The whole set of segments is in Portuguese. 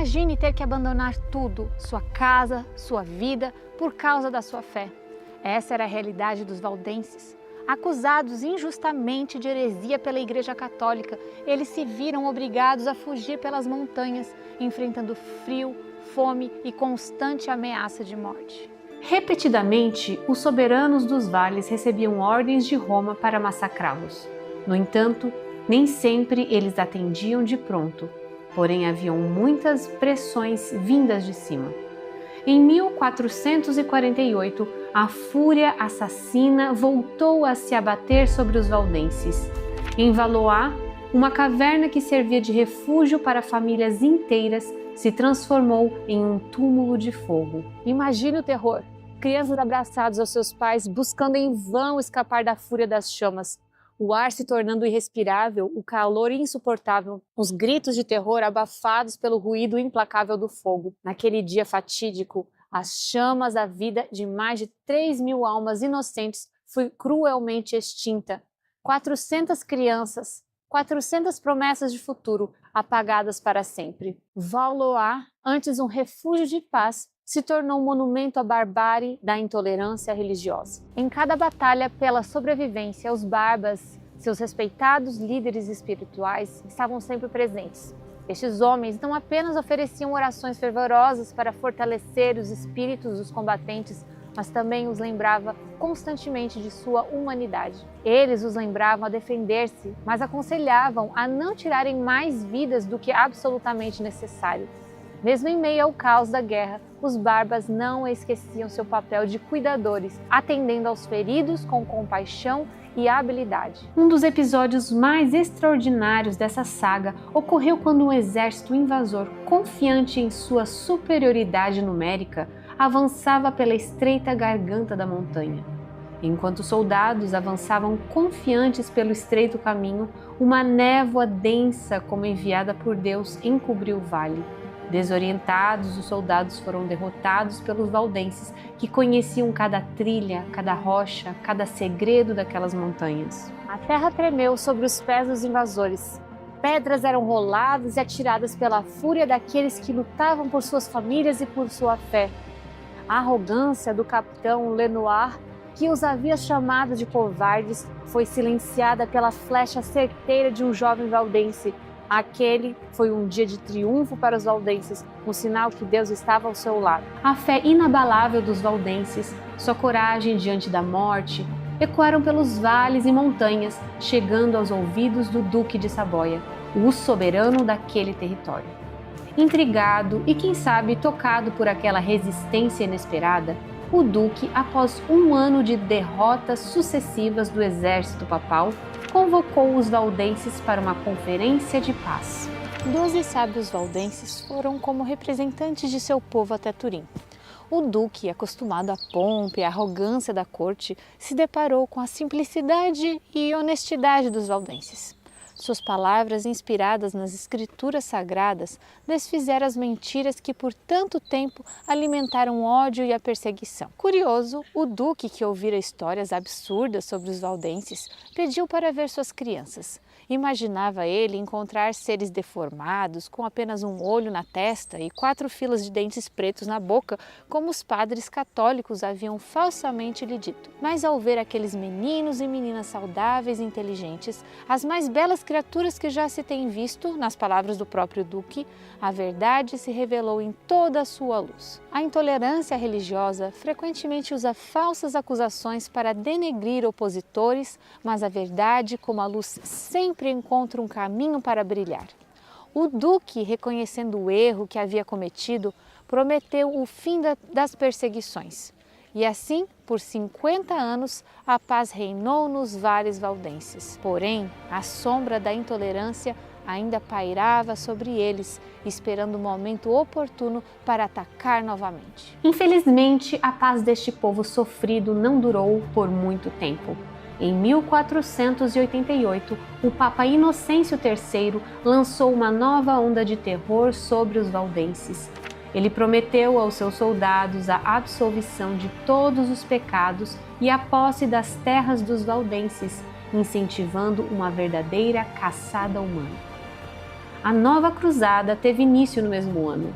Imagine ter que abandonar tudo, sua casa, sua vida, por causa da sua fé. Essa era a realidade dos valdenses. Acusados injustamente de heresia pela Igreja Católica, eles se viram obrigados a fugir pelas montanhas, enfrentando frio, fome e constante ameaça de morte. Repetidamente, os soberanos dos vales recebiam ordens de Roma para massacrá-los. No entanto, nem sempre eles atendiam de pronto, porém haviam muitas pressões vindas de cima. Em 1448, a fúria assassina voltou a se abater sobre os valdenses. Em Valois, uma caverna que servia de refúgio para famílias inteiras se transformou em um túmulo de fogo. Imagine o terror. Crianças abraçados aos seus pais, buscando em vão escapar da fúria das chamas. O ar se tornando irrespirável, o calor insuportável, os gritos de terror abafados pelo ruído implacável do fogo. Naquele dia fatídico, as chamas da vida de mais de 3.000 almas inocentes foi cruelmente extinta. 400 crianças, 400 promessas de futuro apagadas para sempre. Valois, antes um refúgio de paz, se tornou um monumento à barbárie da intolerância religiosa. Em cada batalha pela sobrevivência, os bárbaros, seus respeitados líderes espirituais, estavam sempre presentes. Estes homens não apenas ofereciam orações fervorosas para fortalecer os espíritos dos combatentes, mas também os lembrava constantemente de sua humanidade. Eles os lembravam a defender-se, mas aconselhavam a não tirarem mais vidas do que absolutamente necessário. Mesmo em meio ao caos da guerra, os bárbaros não esqueciam seu papel de cuidadores, atendendo aos feridos com compaixão e habilidade. Um dos episódios mais extraordinários dessa saga ocorreu quando um exército invasor, confiante em sua superioridade numérica, avançava pela estreita garganta da montanha. Enquanto os soldados avançavam confiantes pelo estreito caminho, uma névoa densa, como enviada por Deus, encobriu o vale. Desorientados, os soldados foram derrotados pelos valdenses, que conheciam cada trilha, cada rocha, cada segredo daquelas montanhas. A terra tremeu sobre os pés dos invasores. Pedras eram roladas e atiradas pela fúria daqueles que lutavam por suas famílias e por sua fé. A arrogância do capitão Lenoir, que os havia chamado de covardes, foi silenciada pela flecha certeira de um jovem valdense. Aquele foi um dia de triunfo para os valdenses, um sinal que Deus estava ao seu lado. A fé inabalável dos valdenses, sua coragem diante da morte, ecoaram pelos vales e montanhas, chegando aos ouvidos do Duque de Saboia, o soberano daquele território. Intrigado e, quem sabe, tocado por aquela resistência inesperada, o Duque, após um ano de derrotas sucessivas do exército papal, convocou os valdenses para uma conferência de paz. 12 sábios valdenses foram como representantes de seu povo até Turim. O duque, acostumado à pompa e à arrogância da corte, se deparou com a simplicidade e honestidade dos valdenses. Suas palavras, inspiradas nas escrituras sagradas, desfizeram as mentiras que por tanto tempo alimentaram o ódio e a perseguição. Curioso, o duque, que ouvira histórias absurdas sobre os valdenses, pediu para ver suas crianças. Imaginava ele encontrar seres deformados, com apenas um olho na testa e 4 filas de dentes pretos na boca, como os padres católicos haviam falsamente lhe dito. Mas ao ver aqueles meninos e meninas saudáveis e inteligentes, as mais belas criaturas que já se tem visto, nas palavras do próprio duque, a verdade se revelou em toda a sua luz. A intolerância religiosa frequentemente usa falsas acusações para denegrir opositores, mas a verdade, como a luz, sempre encontra um caminho para brilhar. O duque, reconhecendo o erro que havia cometido, prometeu o fim das perseguições. E assim, por 50 anos, a paz reinou nos vales valdenses. Porém, a sombra da intolerância ainda pairava sobre eles, esperando o momento oportuno para atacar novamente. Infelizmente, a paz deste povo sofrido não durou por muito tempo. Em 1488, o Papa Inocêncio III lançou uma nova onda de terror sobre os valdenses. Ele prometeu aos seus soldados a absolvição de todos os pecados e a posse das terras dos valdenses, incentivando uma verdadeira caçada humana. A nova cruzada teve início no mesmo ano,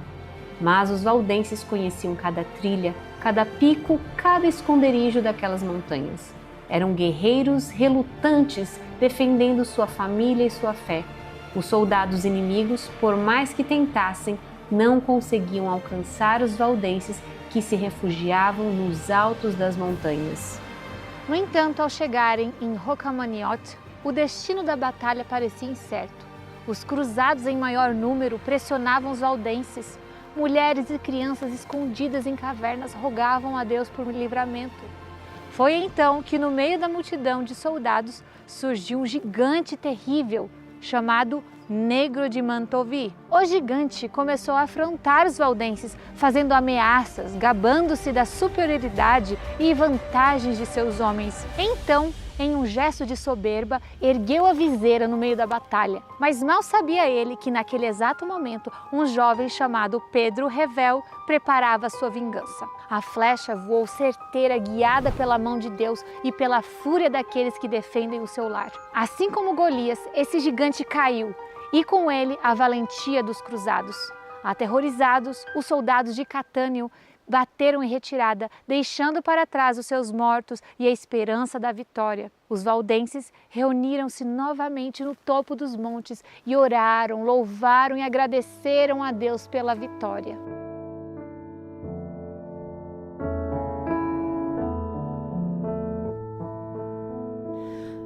mas os valdenses conheciam cada trilha, cada pico, cada esconderijo daquelas montanhas. Eram guerreiros relutantes defendendo sua família e sua fé. Os soldados inimigos, por mais que tentassem, não conseguiam alcançar os valdenses que se refugiavam nos altos das montanhas. No entanto, ao chegarem em Rocamaniot, o destino da batalha parecia incerto. Os cruzados em maior número pressionavam os valdenses. Mulheres e crianças escondidas em cavernas rogavam a Deus por livramento. Foi então que no meio da multidão de soldados surgiu um gigante terrível chamado Negro de Mantovi. O gigante começou a afrontar os valdenses, fazendo ameaças, gabando-se da superioridade e vantagens de seus homens. Então, em um gesto de soberba, ergueu a viseira no meio da batalha. Mas mal sabia ele que naquele exato momento, um jovem chamado Pedro Revel preparava sua vingança. A flecha voou certeira, guiada pela mão de Deus e pela fúria daqueles que defendem o seu lar. Assim como Golias, esse gigante caiu, e com ele a valentia dos cruzados. Aterrorizados, os soldados de Catânio bateram em retirada, deixando para trás os seus mortos e a esperança da vitória. Os valdenses reuniram-se novamente no topo dos montes e oraram, louvaram e agradeceram a Deus pela vitória.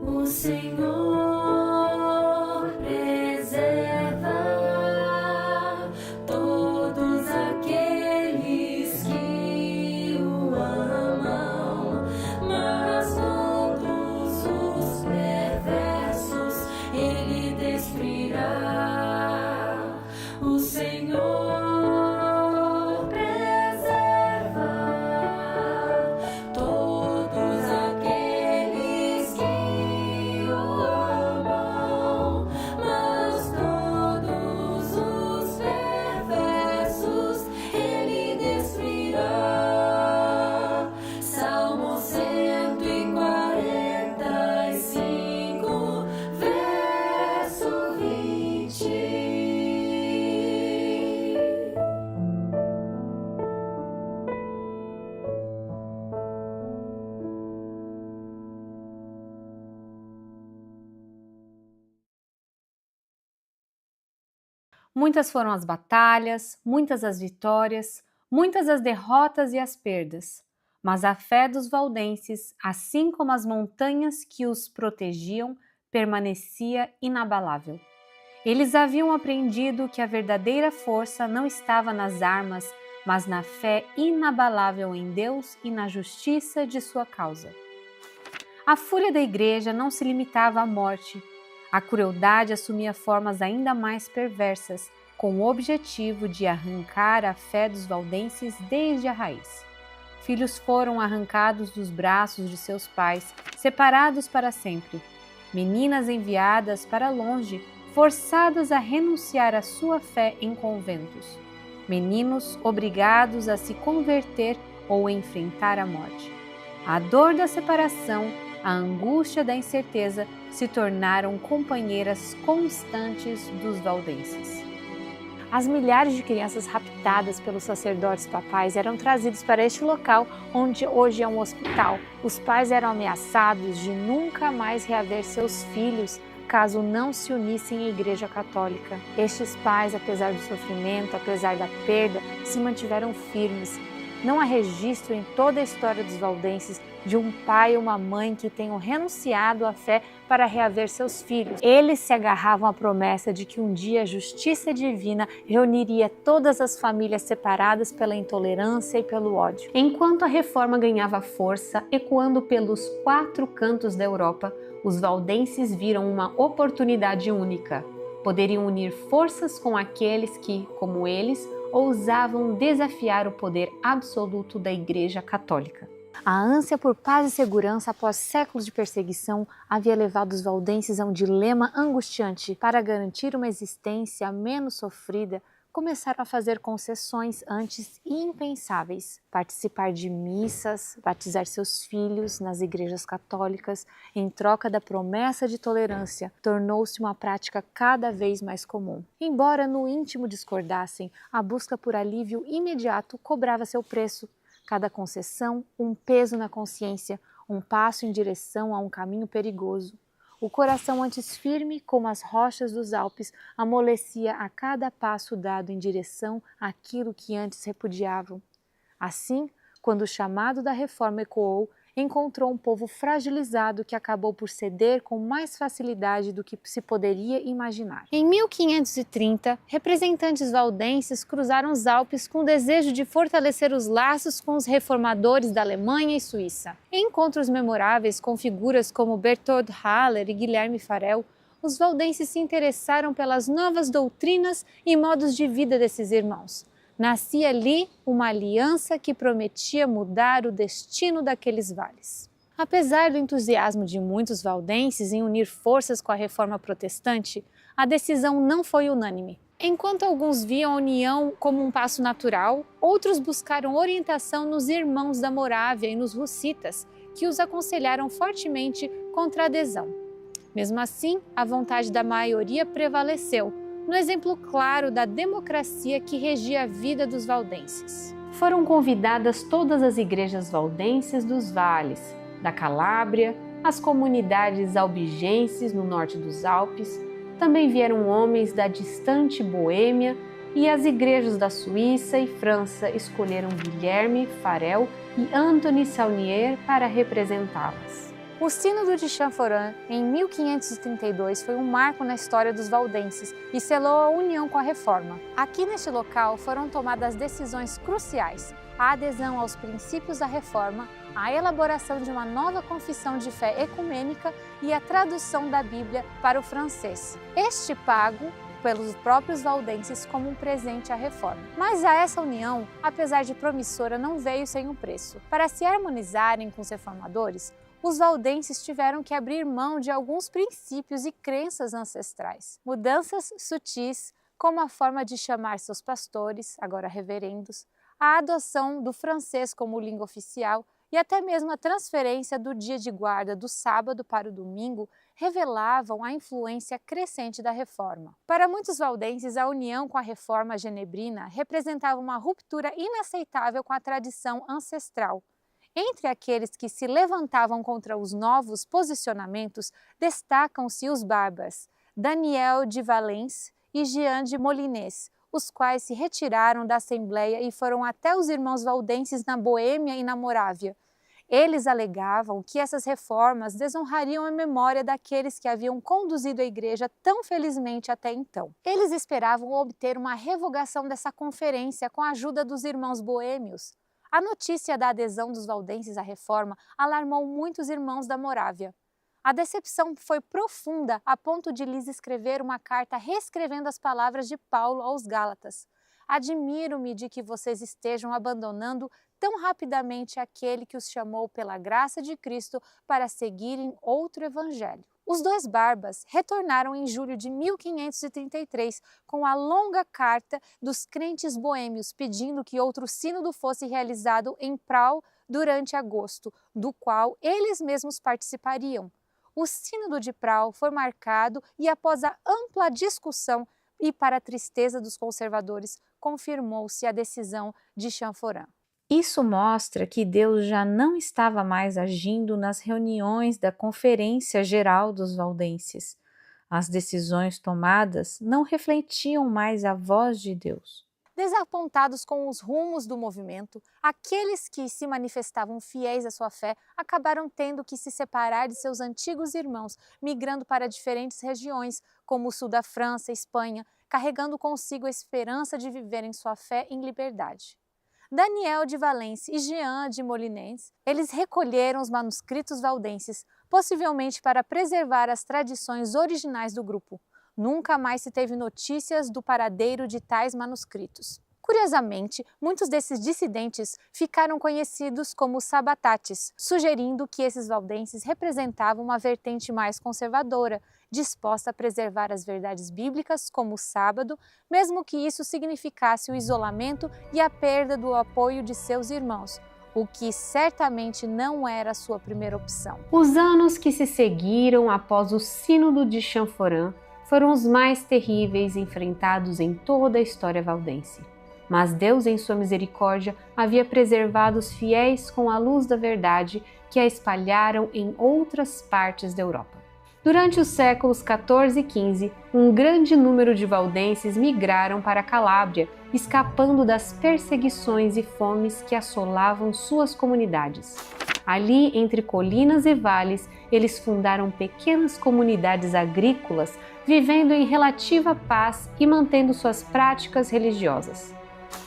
O Senhor preserva todos aqueles que o amam, mas todos os perversos ele destruirá. O Senhor preserva todos aqueles que o amam, mas todos os perversos ele destruirá. Salmo 145, verso 20. Muitas foram as batalhas, muitas as vitórias, muitas as derrotas e as perdas, mas a fé dos valdenses, assim como as montanhas que os protegiam, permanecia inabalável. Eles haviam aprendido que a verdadeira força não estava nas armas, mas na fé inabalável em Deus e na justiça de sua causa. A fúria da igreja não se limitava à morte. A crueldade assumia formas ainda mais perversas, com o objetivo de arrancar a fé dos valdenses desde a raiz. Filhos foram arrancados dos braços de seus pais, separados para sempre. Meninas enviadas para longe, forçadas a renunciar à sua fé em conventos. Meninos obrigados a se converter ou enfrentar a morte. A dor da separação, a angústia da incerteza se tornaram companheiras constantes dos valdenses. As milhares de crianças raptadas pelos sacerdotes papais eram trazidos para este local, onde hoje é um hospital. Os pais eram ameaçados de nunca mais reaver seus filhos caso não se unissem à Igreja Católica. Estes pais, apesar do sofrimento, apesar da perda, se mantiveram firmes. Não há registro em toda a história dos valdenses de um pai ou uma mãe que tenham renunciado à fé para reaver seus filhos. Eles se agarravam à promessa de que um dia a justiça divina reuniria todas as famílias separadas pela intolerância e pelo ódio. Enquanto a reforma ganhava força, ecoando pelos 4 cantos da Europa, os valdenses viram uma oportunidade única. Poderiam unir forças com aqueles que, como eles, ousavam desafiar o poder absoluto da Igreja Católica. A ânsia por paz e segurança após séculos de perseguição havia levado os valdenses a um dilema angustiante. Para garantir uma existência menos sofrida, começaram a fazer concessões antes impensáveis, participar de missas, batizar seus filhos nas igrejas católicas, em troca da promessa de tolerância, tornou-se uma prática cada vez mais comum. Embora no íntimo discordassem, a busca por alívio imediato cobrava seu preço. Cada concessão, um peso na consciência, um passo em direção a um caminho perigoso. O coração antes firme como as rochas dos Alpes amolecia a cada passo dado em direção àquilo que antes repudiavam. Assim, quando o chamado da reforma ecoou, encontrou um povo fragilizado que acabou por ceder com mais facilidade do que se poderia imaginar. Em 1530, representantes valdenses cruzaram os Alpes com o desejo de fortalecer os laços com os reformadores da Alemanha e Suíça. Em encontros memoráveis com figuras como Berthold Haller e Guilherme Farel, os valdenses se interessaram pelas novas doutrinas e modos de vida desses irmãos. Nascia ali uma aliança que prometia mudar o destino daqueles vales. Apesar do entusiasmo de muitos valdenses em unir forças com a reforma protestante, a decisão não foi unânime. Enquanto alguns viam a união como um passo natural, outros buscaram orientação nos irmãos da Morávia e nos hussitas, que os aconselharam fortemente contra a adesão. Mesmo assim, a vontade da maioria prevaleceu, no exemplo claro da democracia que regia a vida dos valdenses. Foram convidadas todas as igrejas valdenses dos vales, da Calábria, as comunidades albigenses no norte dos Alpes, também vieram homens da distante Boêmia e as igrejas da Suíça e França escolheram Guilherme Farel e Antony Saunier para representá-las. O Sínodo de Champforan, em 1532, foi um marco na história dos valdenses e selou a união com a Reforma. Aqui neste local foram tomadas decisões cruciais: a adesão aos princípios da Reforma, a elaboração de uma nova confissão de fé ecumênica e a tradução da Bíblia para o francês. Este pago pelos próprios valdenses como um presente à Reforma. Mas a essa união, apesar de promissora, não veio sem um preço. Para se harmonizarem com os reformadores, os valdenses tiveram que abrir mão de alguns princípios e crenças ancestrais. Mudanças sutis, como a forma de chamar seus pastores, agora reverendos, a adoção do francês como língua oficial e até mesmo a transferência do dia de guarda do sábado para o domingo revelavam a influência crescente da Reforma. Para muitos valdenses, a união com a Reforma genebrina representava uma ruptura inaceitável com a tradição ancestral. Entre aqueles que se levantavam contra os novos posicionamentos, destacam-se os barbas, Daniel de Valence e Jean de Molinés, os quais se retiraram da Assembleia e foram até os irmãos valdenses na Boêmia e na Morávia. Eles alegavam que essas reformas desonrariam a memória daqueles que haviam conduzido a igreja tão felizmente até então. Eles esperavam obter uma revogação dessa conferência com a ajuda dos irmãos boêmios. A notícia da adesão dos valdenses à reforma alarmou muitos irmãos da Morávia. A decepção foi profunda a ponto de lhes escrever uma carta reescrevendo as palavras de Paulo aos Gálatas. Admiro-me de que vocês estejam abandonando tão rapidamente aquele que os chamou pela graça de Cristo para seguirem outro evangelho. Os dois barbas retornaram em julho de 1533 com a longa carta dos crentes boêmios pedindo que outro sínodo fosse realizado em Prau durante agosto, do qual eles mesmos participariam. O sínodo de Prau foi marcado e, após a ampla discussão e para a tristeza dos conservadores, confirmou-se a decisão de Champforan. Isso mostra que Deus já não estava mais agindo nas reuniões da Conferência Geral dos Valdenses. As decisões tomadas não refletiam mais a voz de Deus. Desapontados com os rumos do movimento, aqueles que se manifestavam fiéis à sua fé acabaram tendo que se separar de seus antigos irmãos, migrando para diferentes regiões, como o sul da França e Espanha, carregando consigo a esperança de viverem sua fé em liberdade. Daniel de Valence e Jean de Molinés, eles recolheram os manuscritos valdenses, possivelmente para preservar as tradições originais do grupo. Nunca mais se teve notícias do paradeiro de tais manuscritos. Curiosamente, muitos desses dissidentes ficaram conhecidos como sabatates, sugerindo que esses valdenses representavam uma vertente mais conservadora, disposta a preservar as verdades bíblicas como o sábado, mesmo que isso significasse o isolamento e a perda do apoio de seus irmãos, o que certamente não era a sua primeira opção. Os anos que se seguiram após o Sínodo de Chanforan foram os mais terríveis enfrentados em toda a história valdense. Mas Deus, em sua misericórdia, havia preservado os fiéis com a luz da verdade que a espalharam em outras partes da Europa. Durante os séculos XIV e XV, um grande número de valdenses migraram para a Calábria, escapando das perseguições e fomes que assolavam suas comunidades. Ali, entre colinas e vales, eles fundaram pequenas comunidades agrícolas, vivendo em relativa paz e mantendo suas práticas religiosas.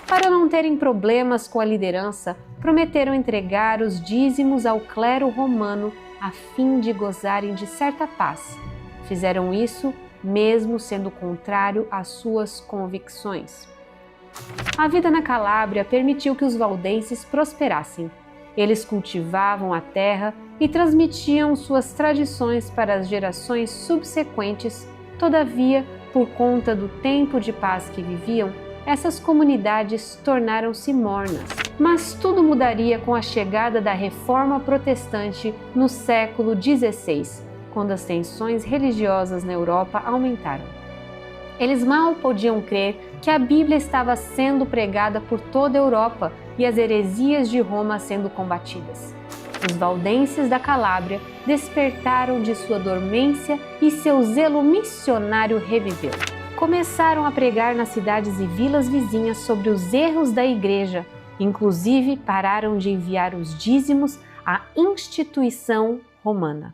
Para não terem problemas com a liderança, prometeram entregar os dízimos ao clero romano a fim de gozarem de certa paz. Fizeram isso mesmo sendo contrário às suas convicções. A vida na Calábria permitiu que os valdenses prosperassem. Eles cultivavam a terra e transmitiam suas tradições para as gerações subsequentes. Todavia, por conta do tempo de paz que viviam, essas comunidades tornaram-se mornas. Mas tudo mudaria com a chegada da Reforma Protestante no século XVI, quando as tensões religiosas na Europa aumentaram. Eles mal podiam crer que a Bíblia estava sendo pregada por toda a Europa e as heresias de Roma sendo combatidas. Os valdenses da Calábria despertaram de sua dormência e seu zelo missionário reviveu. Começaram a pregar nas cidades e vilas vizinhas sobre os erros da igreja. Inclusive, pararam de enviar os dízimos à instituição romana.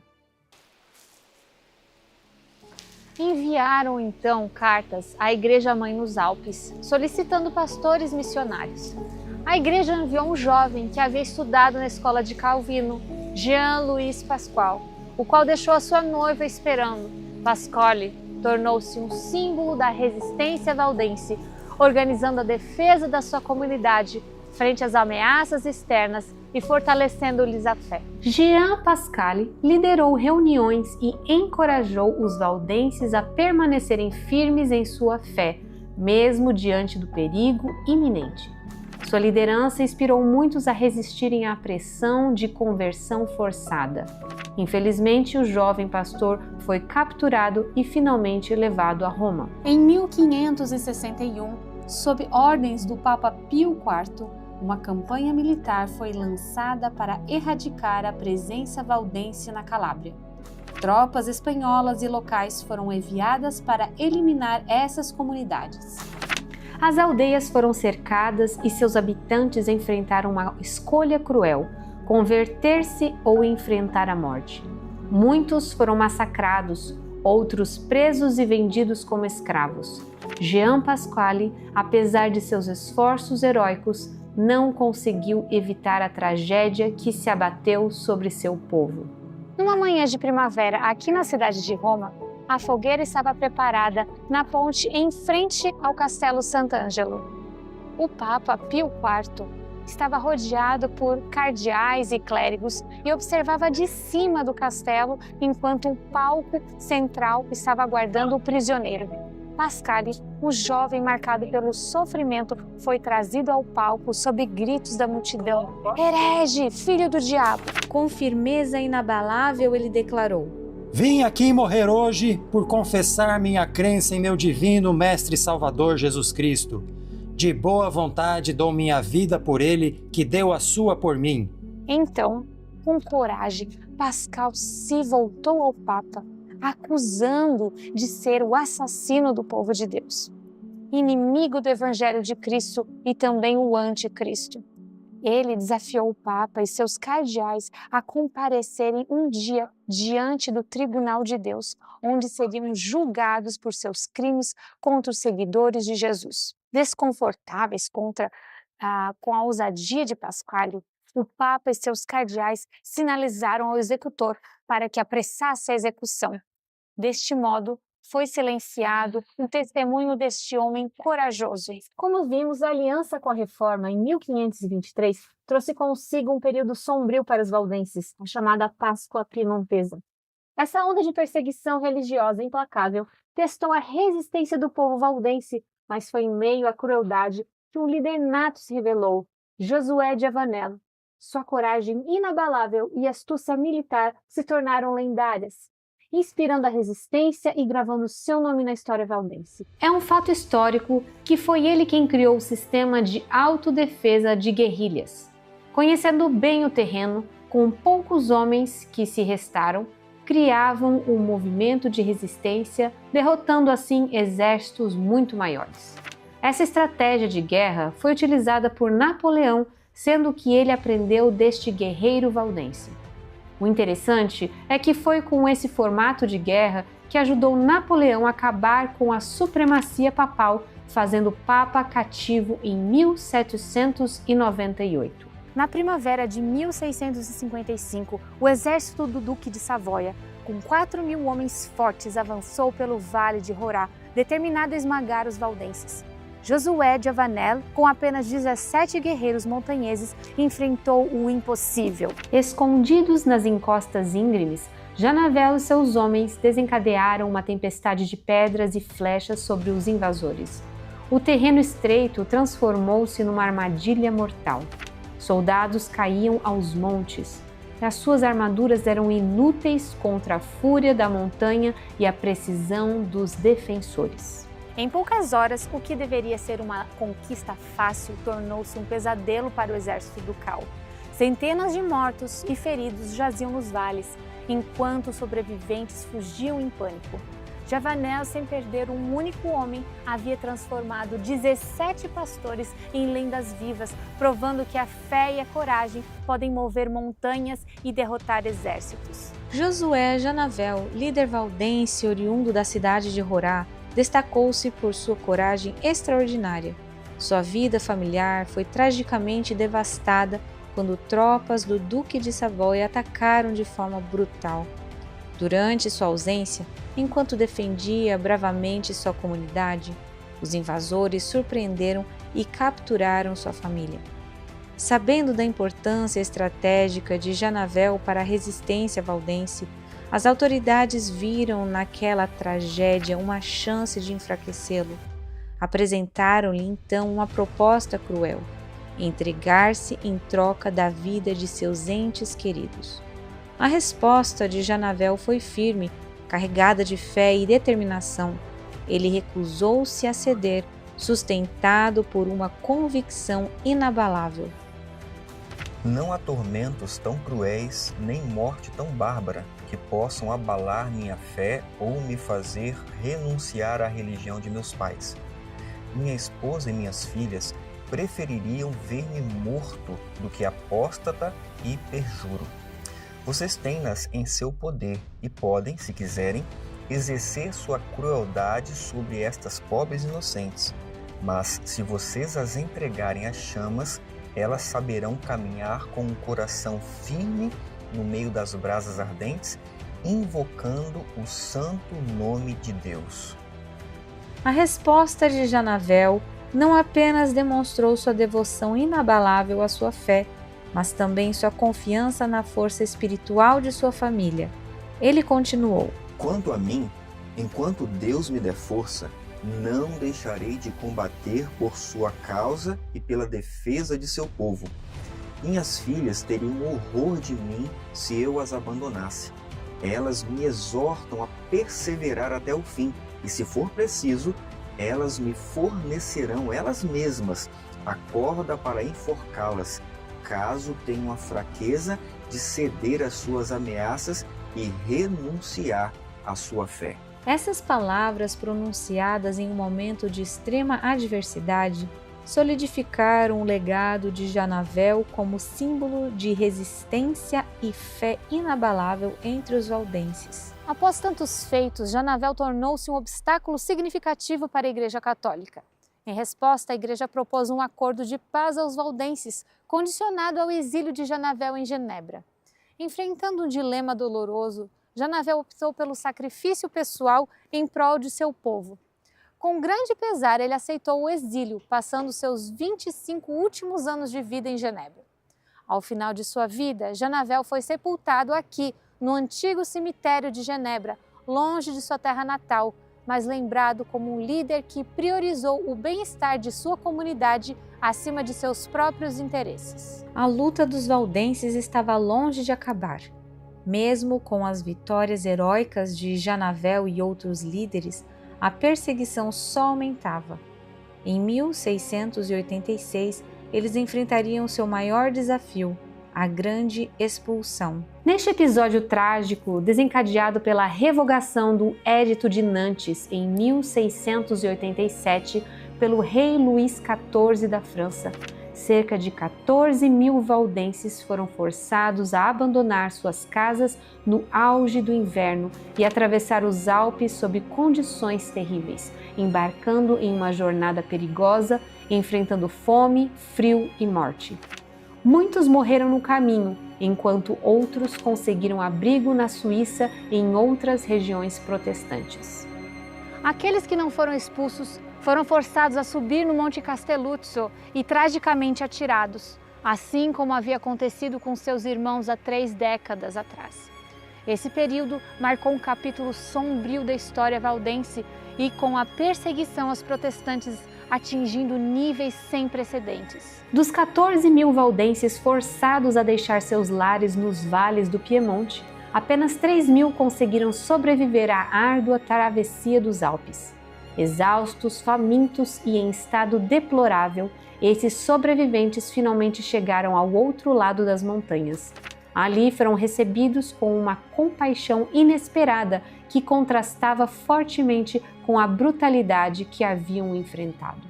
Enviaram então cartas à Igreja Mãe nos Alpes, solicitando pastores missionários. A igreja enviou um jovem que havia estudado na escola de Calvino, Jean-Louis Pascal, o qual deixou a sua noiva esperando. Pascoli tornou-se um símbolo da resistência valdense, organizando a defesa da sua comunidade frente às ameaças externas e fortalecendo-lhes a fé. Jean Pascali liderou reuniões e encorajou os valdenses a permanecerem firmes em sua fé, mesmo diante do perigo iminente. Sua liderança inspirou muitos a resistirem à pressão de conversão forçada. Infelizmente, o jovem pastor foi capturado e finalmente levado a Roma. Em 1561, sob ordens do Papa Pio IV, uma campanha militar foi lançada para erradicar a presença valdense na Calábria. Tropas espanholas e locais foram enviadas para eliminar essas comunidades. As aldeias foram cercadas e seus habitantes enfrentaram uma escolha cruel: converter-se ou enfrentar a morte. Muitos foram massacrados, outros presos e vendidos como escravos. Jean Pasquale, apesar de seus esforços heróicos, não conseguiu evitar a tragédia que se abateu sobre seu povo. Numa manhã de primavera, aqui na cidade de Roma, a fogueira estava preparada na ponte em frente ao Castelo Sant'Angelo. O Papa Pio IV estava rodeado por cardeais e clérigos e observava de cima do castelo enquanto um palco central estava aguardando o prisioneiro. Pascali, um jovem marcado pelo sofrimento, foi trazido ao palco sob gritos da multidão. Herege, filho do diabo! Com firmeza inabalável, ele declarou: Vim aqui morrer hoje por confessar minha crença em meu divino Mestre e Salvador Jesus Cristo. De boa vontade dou minha vida por ele, que deu a sua por mim. Então, com coragem, Pascal se voltou ao Papa, acusando de ser o assassino do povo de Deus, inimigo do Evangelho de Cristo e também o anticristo. Ele desafiou o Papa e seus cardeais a comparecerem um dia diante do tribunal de Deus, onde seriam julgados por seus crimes contra os seguidores de Jesus. Desconfortáveis com a ousadia de Pasquale, o Papa e seus cardeais sinalizaram ao executor para que apressasse a execução. Deste modo, foi silenciado o testemunho deste homem corajoso. Como vimos, a aliança com a Reforma em 1523 trouxe consigo um período sombrio para os valdenses, a chamada Páscoa Piemontesa. Essa onda de perseguição religiosa implacável testou a resistência do povo valdense, mas foi em meio à crueldade que um líder nato se revelou, Josué de Avenel. Sua coragem inabalável e astúcia militar se tornaram lendárias, inspirando a resistência e gravando seu nome na história valdense. É um fato histórico que foi ele quem criou o sistema de autodefesa de guerrilhas. Conhecendo bem o terreno, com poucos homens que se restaram, criavam um movimento de resistência, derrotando assim exércitos muito maiores. Essa estratégia de guerra foi utilizada por Napoleão, sendo que ele aprendeu deste guerreiro valdense. O interessante é que foi com esse formato de guerra que ajudou Napoleão a acabar com a supremacia papal, fazendo o Papa cativo em 1798. Na primavera de 1655, o exército do Duque de Savoia, com 4.000 homens fortes, avançou pelo Vale de Rorá, determinado a esmagar os valdenses. Josué de Avenel, com apenas 17 guerreiros montanheses, enfrentou o impossível. Escondidos nas encostas íngremes, Janavel e seus homens desencadearam uma tempestade de pedras e flechas sobre os invasores. O terreno estreito transformou-se numa armadilha mortal. Soldados caíam aos montes, e as suas armaduras eram inúteis contra a fúria da montanha e a precisão dos defensores. Em poucas horas, o que deveria ser uma conquista fácil tornou-se um pesadelo para o exército ducal. Centenas de mortos e feridos jaziam nos vales, enquanto os sobreviventes fugiam em pânico. Javanel, sem perder um único homem, havia transformado 17 pastores em lendas vivas, provando que a fé e a coragem podem mover montanhas e derrotar exércitos. Josué Janavel, líder valdense oriundo da cidade de Rorá, destacou-se por sua coragem extraordinária. Sua vida familiar foi tragicamente devastada quando tropas do Duque de Savoia atacaram de forma brutal. Durante sua ausência, enquanto defendia bravamente sua comunidade, os invasores surpreenderam e capturaram sua família. Sabendo da importância estratégica de Janavel para a resistência valdense, as autoridades viram naquela tragédia uma chance de enfraquecê-lo. Apresentaram-lhe então uma proposta cruel: entregar-se em troca da vida de seus entes queridos. A resposta de Janavel foi firme, carregada de fé e determinação. Ele recusou-se a ceder, sustentado por uma convicção inabalável. Não há tormentos tão cruéis, nem morte tão bárbara, que possam abalar minha fé ou me fazer renunciar à religião de meus pais. Minha esposa e minhas filhas prefeririam ver-me morto do que apóstata e perjuro. Vocês têm-nas em seu poder e podem, se quiserem, exercer sua crueldade sobre estas pobres inocentes. Mas, se vocês as entregarem às chamas, elas saberão caminhar com um coração firme no meio das brasas ardentes, invocando o santo nome de Deus. A resposta de Janavel não apenas demonstrou sua devoção inabalável à sua fé, mas também sua confiança na força espiritual de sua família. Ele continuou: Quanto a mim, enquanto Deus me der força, não deixarei de combater por sua causa e pela defesa de seu povo. Minhas filhas teriam horror de mim se eu as abandonasse. Elas me exortam a perseverar até o fim, e se for preciso, elas me fornecerão elas mesmas a corda para enforcá-las, caso tenham a fraqueza de ceder às suas ameaças e renunciar à sua fé. Essas palavras pronunciadas em um momento de extrema adversidade solidificaram o legado de Janavel como símbolo de resistência e fé inabalável entre os valdenses. Após tantos feitos, Janavel tornou-se um obstáculo significativo para a Igreja Católica. Em resposta, a Igreja propôs um acordo de paz aos valdenses, condicionado ao exílio de Janavel em Genebra. Enfrentando um dilema doloroso, Janavel optou pelo sacrifício pessoal em prol de seu povo. Com grande pesar, ele aceitou o exílio, passando seus 25 últimos anos de vida em Genebra. Ao final de sua vida, Janavel foi sepultado aqui, no antigo cemitério de Genebra, longe de sua terra natal, mas lembrado como um líder que priorizou o bem-estar de sua comunidade acima de seus próprios interesses. A luta dos valdenses estava longe de acabar. Mesmo com as vitórias heróicas de Janavel e outros líderes, a perseguição só aumentava. Em 1686, eles enfrentariam seu maior desafio, a Grande Expulsão. Neste episódio trágico, desencadeado pela revogação do Edito de Nantes em 1687 pelo rei Luís XIV da França, cerca de 14.000 valdenses foram forçados a abandonar suas casas no auge do inverno e atravessar os Alpes sob condições terríveis, embarcando em uma jornada perigosa, enfrentando fome, frio e morte. Muitos morreram no caminho, enquanto outros conseguiram abrigo na Suíça e em outras regiões protestantes. Aqueles que não foram expulsos foram forçados a subir no Monte Castelluzzo e tragicamente atirados, assim como havia acontecido com seus irmãos há 3 décadas atrás. Esse período marcou um capítulo sombrio da história valdense e com a perseguição aos protestantes atingindo níveis sem precedentes. Dos 14.000 valdenses forçados a deixar seus lares nos vales do Piemonte, apenas 3.000 conseguiram sobreviver à árdua travessia dos Alpes. Exaustos, famintos e em estado deplorável, esses sobreviventes finalmente chegaram ao outro lado das montanhas. Ali foram recebidos com uma compaixão inesperada que contrastava fortemente com a brutalidade que haviam enfrentado.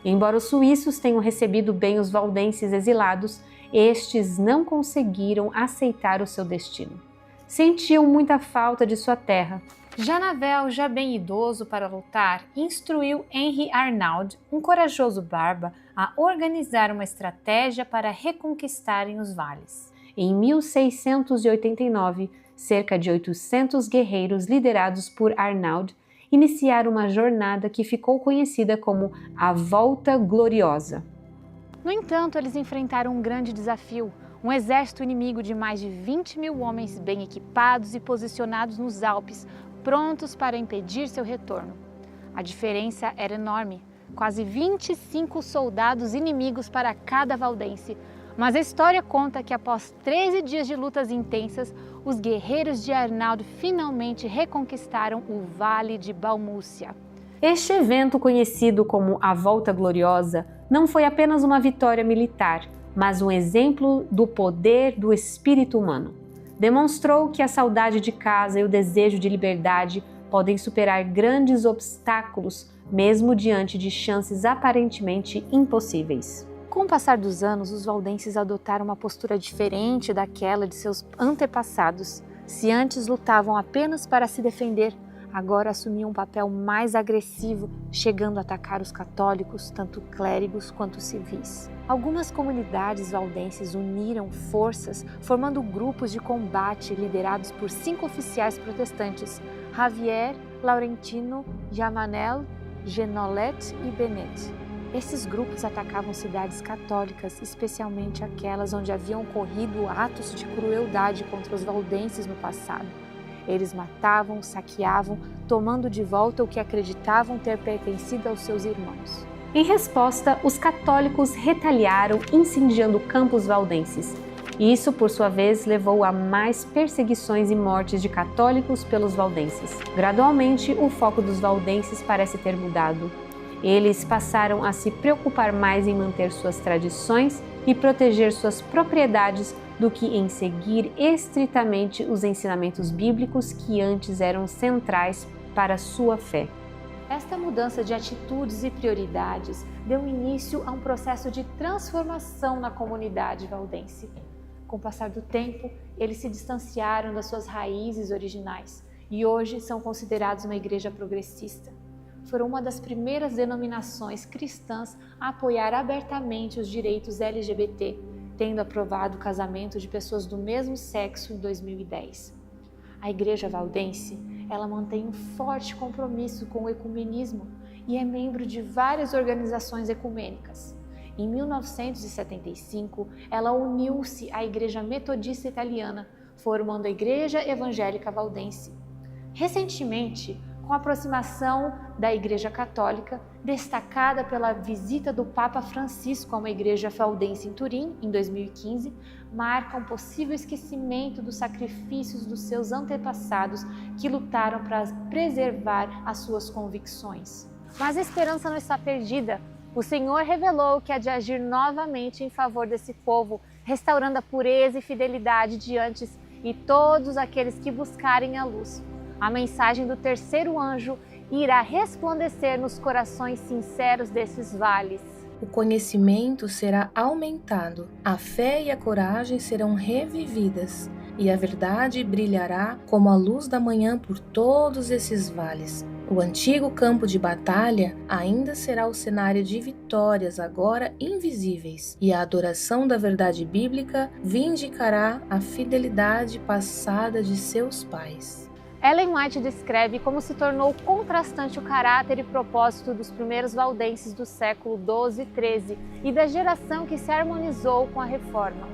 Embora os suíços tenham recebido bem os valdenses exilados, estes não conseguiram aceitar o seu destino. Sentiam muita falta de sua terra. Janavel, já bem idoso para lutar, instruiu Henri Arnauld, um corajoso barba, a organizar uma estratégia para reconquistarem os vales. Em 1689, cerca de 800 guerreiros liderados por Arnauld iniciaram uma jornada que ficou conhecida como a Volta Gloriosa. No entanto, eles enfrentaram um grande desafio, um exército inimigo de mais de 20.000 homens bem equipados e posicionados nos Alpes, prontos para impedir seu retorno. A diferença era enorme, quase 25 soldados inimigos para cada valdense. Mas a história conta que após 13 dias de lutas intensas, os guerreiros de Arnauld finalmente reconquistaram o Vale de Balmúcia. Este evento, conhecido como a Volta Gloriosa, não foi apenas uma vitória militar, mas um exemplo do poder do espírito humano. Demonstrou que a saudade de casa e o desejo de liberdade podem superar grandes obstáculos, mesmo diante de chances aparentemente impossíveis. Com o passar dos anos, os valdenses adotaram uma postura diferente daquela de seus antepassados. Se antes lutavam apenas para se defender, agora assumiam um papel mais agressivo, chegando a atacar os católicos, tanto clérigos quanto civis. Algumas comunidades valdenses uniram forças, formando grupos de combate liderados por 5 oficiais protestantes: Javier, Laurentino, Jamanel, Genolet e Benet. Esses grupos atacavam cidades católicas, especialmente aquelas onde haviam ocorrido atos de crueldade contra os valdenses no passado. Eles matavam, saqueavam, tomando de volta o que acreditavam ter pertencido aos seus irmãos. Em resposta, os católicos retaliaram incendiando campos valdenses. Isso, por sua vez, levou a mais perseguições e mortes de católicos pelos valdenses. Gradualmente, o foco dos valdenses parece ter mudado. Eles passaram a se preocupar mais em manter suas tradições e proteger suas propriedades do que em seguir estritamente os ensinamentos bíblicos que antes eram centrais para sua fé. Esta mudança de atitudes e prioridades deu início a um processo de transformação na comunidade valdense. Com o passar do tempo, eles se distanciaram das suas raízes originais e hoje são considerados uma igreja progressista. Foram uma das primeiras denominações cristãs a apoiar abertamente os direitos LGBT, tendo aprovado o casamento de pessoas do mesmo sexo em 2010. A Igreja Valdense, ela mantém um forte compromisso com o ecumenismo e é membro de várias organizações ecumênicas. Em 1975, ela uniu-se à Igreja Metodista Italiana, formando a Igreja Evangélica Valdense. Recentemente, com a aproximação da Igreja Católica, destacada pela visita do Papa Francisco a uma igreja valdense em Turim, em 2015, marca um possível esquecimento dos sacrifícios dos seus antepassados que lutaram para preservar as suas convicções. Mas a esperança não está perdida. O Senhor revelou que há de agir novamente em favor desse povo, restaurando a pureza e fidelidade de antes e todos aqueles que buscarem a luz. A mensagem do terceiro anjo irá resplandecer nos corações sinceros desses vales. O conhecimento será aumentado, a fé e a coragem serão revividas, e a verdade brilhará como a luz da manhã por todos esses vales. O antigo campo de batalha ainda será o cenário de vitórias agora invisíveis, e a adoração da verdade bíblica vindicará a fidelidade passada de seus pais. Ellen White descreve como se tornou contrastante o caráter e propósito dos primeiros valdenses do século XII e XIII e da geração que se harmonizou com a Reforma.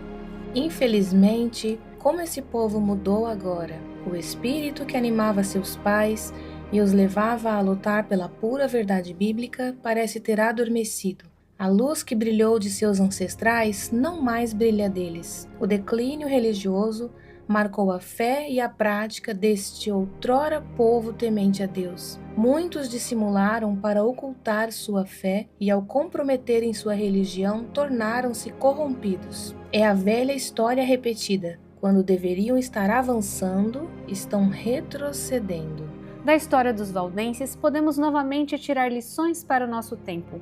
Infelizmente, como esse povo mudou agora. O espírito que animava seus pais e os levava a lutar pela pura verdade bíblica parece ter adormecido. A luz que brilhou de seus ancestrais não mais brilha deles. O declínio religioso marcou a fé e a prática deste outrora povo temente a Deus. Muitos dissimularam para ocultar sua fé e, ao comprometerem sua religião, tornaram-se corrompidos. É a velha história repetida. Quando deveriam estar avançando, estão retrocedendo. Da história dos valdenses, podemos novamente tirar lições para o nosso tempo.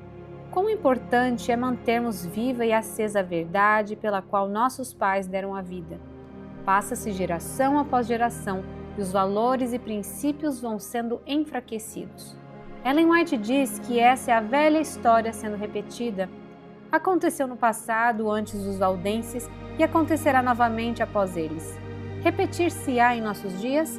Quão importante é mantermos viva e acesa a verdade pela qual nossos pais deram a vida. Passa-se geração após geração e os valores e princípios vão sendo enfraquecidos. Ellen White diz que essa é a velha história sendo repetida. Aconteceu no passado, antes dos valdenses, e acontecerá novamente após eles. Repetir-se-á em nossos dias?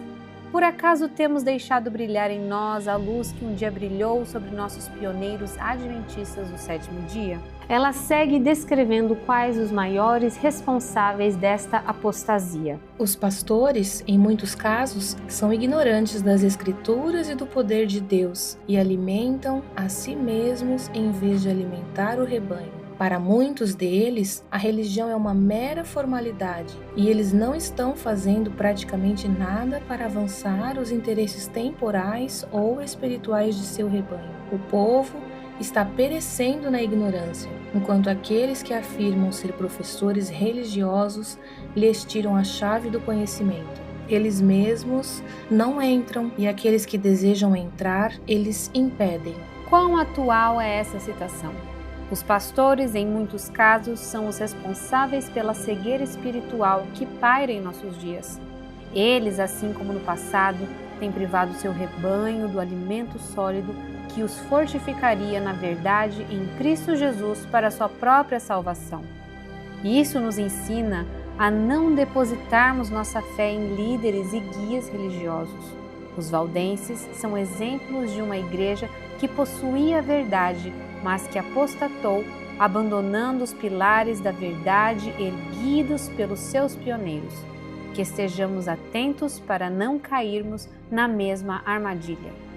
Por acaso temos deixado brilhar em nós a luz que um dia brilhou sobre nossos pioneiros adventistas do sétimo dia? Ela segue descrevendo quais os maiores responsáveis desta apostasia. Os pastores, em muitos casos, são ignorantes das Escrituras e do poder de Deus e alimentam a si mesmos em vez de alimentar o rebanho. Para muitos deles, a religião é uma mera formalidade e eles não estão fazendo praticamente nada para avançar os interesses temporais ou espirituais de seu rebanho. O povo está perecendo na ignorância, enquanto aqueles que afirmam ser professores religiosos lhes tiram a chave do conhecimento. Eles mesmos não entram e aqueles que desejam entrar, eles impedem. Quão atual é essa citação? Os pastores, em muitos casos, são os responsáveis pela cegueira espiritual que paira em nossos dias. Eles, assim como no passado, têm privado seu rebanho do alimento sólido que os fortificaria na verdade em Cristo Jesus para a sua própria salvação. Isso nos ensina a não depositarmos nossa fé em líderes e guias religiosos. Os valdenses são exemplos de uma igreja que possuía a verdade, mas que apostatou, abandonando os pilares da verdade erguidos pelos seus pioneiros. Que estejamos atentos para não cairmos na mesma armadilha.